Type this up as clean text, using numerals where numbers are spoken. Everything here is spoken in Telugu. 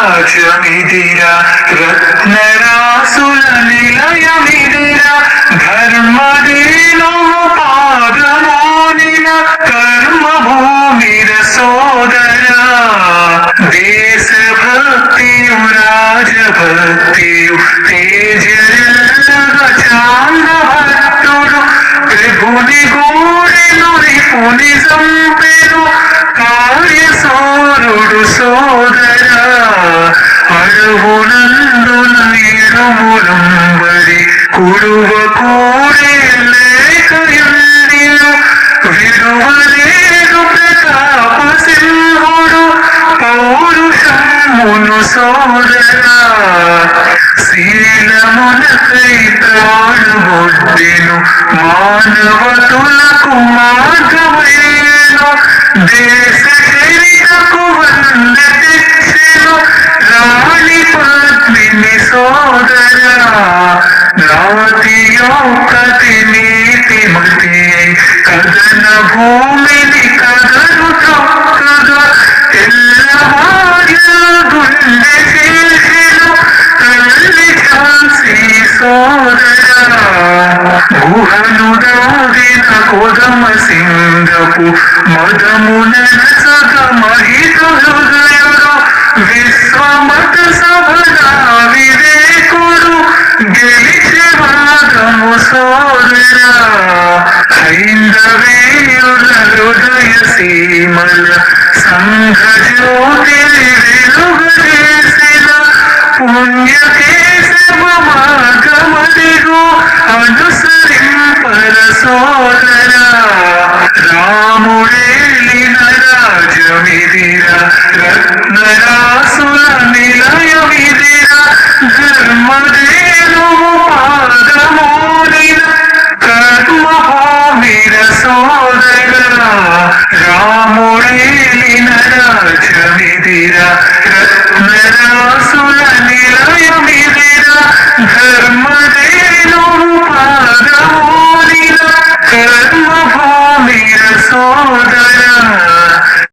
రాజమిదిరా రత్నరాసుల నిలయమిదిరా ధర్మదేను పాదమోనిన కర్మభూమిర సోదరా దేశభక్తియు రాజభక్తియు తేజరిల్లగ చాందభక్తుడు ప్రభుని గూడెను రిపుని సంపెను కార్యసూరుడు సోదరా అడవునందున ఇడుములంబడి కుడువ కూడే లేకయుండిను విడువలేడు ప్రతాప సింహుడు పౌరుషమును సోదరా శీలమునకై ప్రాణముడ్డెను మానవతులకు మార్గమేను దేశ చరితకు వంద తెచ్చెను రాణి పద్మిని సోదరా నాతి యొక్కతి నీతిమతి కదన భూమిని కదను తొక్కగా తెల్లవార్య గుండె చేసెను తల్లి ఝాన్సీ సోదరా గుహను దాగిన కొదమ సింగపు మదమున సగ మహిత హృదయుడు విశ్వమత సభగా వివేకుడు గెలిచే వాదము సోదరా హైందవేయుల హృదయ సీమల సంఘ జ్యోతి వెలుగేసిన పుణ్యకేశవ మార్గమదిగో అనుసరింపర సోదరా రాముడేలిన రాజమిదిరా రత్నరాసుల నిలయమిదిరా ధర్మదేనువు పాదమోనిన కర్మభూమిర సోదరా రాముడేలిన రాజమిదిరా రత్నరాసుల నిలయమిదిరా ధర్మ